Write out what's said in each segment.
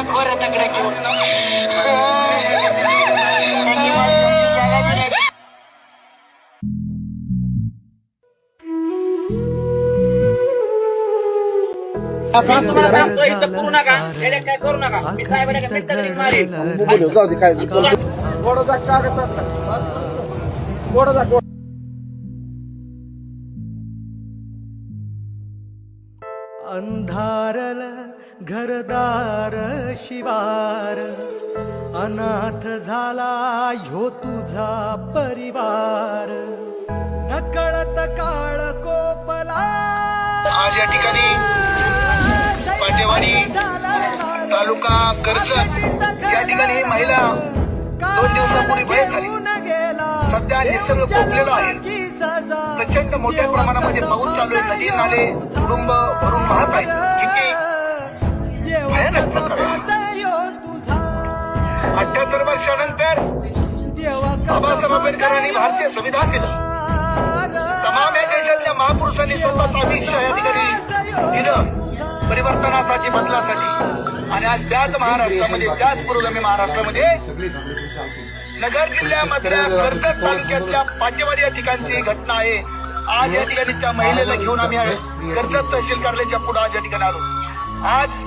एवढा खोरा तगडा घेऊन असं तुम्हाला सांगतो इथं करू नका येड्यात काय करू नका मी साहेबाला काय मिळतं तरी मारेन जाऊ दे काय गोडा जा कागद गोडा जा अंधारल घरदार शिवार अनाथ झाला ह्यो तुझा परिवार नकळत काळ कोपला आज या ठिकाणी पाटेवाडी तालुका कर्जत या ठिकाणी ही महिला 2 दिवसापूर्वी भयत झाली. सध्या निसर्ग पोखलेला आहे. प्रचंड मोठ्या प्रमाणामध्ये पाऊस चालू आहे. नदी नाले कुटुंब भरून वाहत आहेत. किती भयानक प्रकार आहे. 78 वर्षानंतर बाबासाहेब आंबेडकरांनी भारतीय संविधान दिलं. तमाम या देशातल्या महापुरुषांनी स्वतःचं आयुष्य या ठिकाणी दिलं परिवर्तनासाठी बदलासाठी. आणि आज त्याच महाराष्ट्रामध्ये त्याच पुरोगामी महाराष्ट्रामध्ये नगर जिल्ह्यामधल्या कर्जत तालुक्यातल्या पाटेवाडी या ठिकाणची घटना आहे. आज या ठिकाणी त्या महिलेला घेऊन आम्ही कर्जत तहसील कार्यालयाच्या पुढे आज या ठिकाणी आलो. आज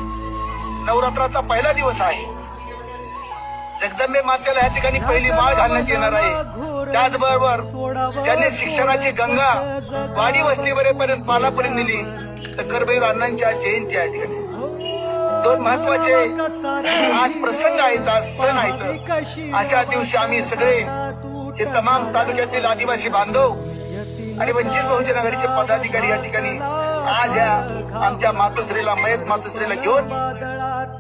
नवरात्राचा पहिला दिवस आहे. जगदंबे मातेला या ठिकाणी पहिली माळ घालण्यात येणार आहे. त्याचबरोबर ज्यांनी शिक्षणाची गंगा वाडी वस्तीवरेपर्यंत पालापर्यंत नेली तर करबीर अण्णांची आज जयंती आहे. ठिकाणी 2 महत्वाचे आज प्रसंग आहेत, आज सण आहेत. अशा दिवशी आम्ही सगळे हे तमाम तालुक्यातील आदिवासी बांधव आणि वंचित बहुजन आघाडीचे पदाधिकारी या ठिकाणी आज या आमच्या मातोश्रीला मयत मातोश्रीला घेऊन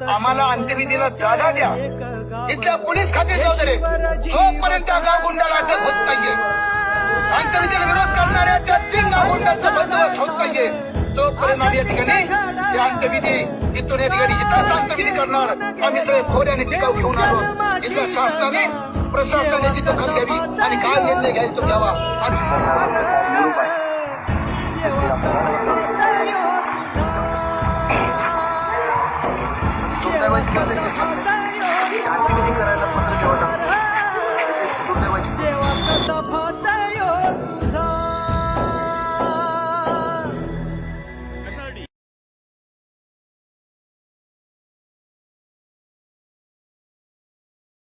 आम्हाला अंत्यविधीला जागा द्या. इथल्या पोलीस खाते जबाबदारी जोपर्यंत गावगुंडाला अटक होत नाहीये, अंत्यविधीला विरोध करणाऱ्या त्या 3 गावगुंडांचा बंदोबस्त होत नाहीये, तोपर्यंत आम्ही या ठिकाणी ते अंत्यविधी इथून या ठिकाणी इथंच अंत्यविधी करणार. आम्ही सगळे खोऱ्याने टिकाव घेऊन आलो. इथल्या शासनाने प्रशासनाने जिथं खत घ्यावी आणि काय निर्णय घ्यायचा घ्यावा.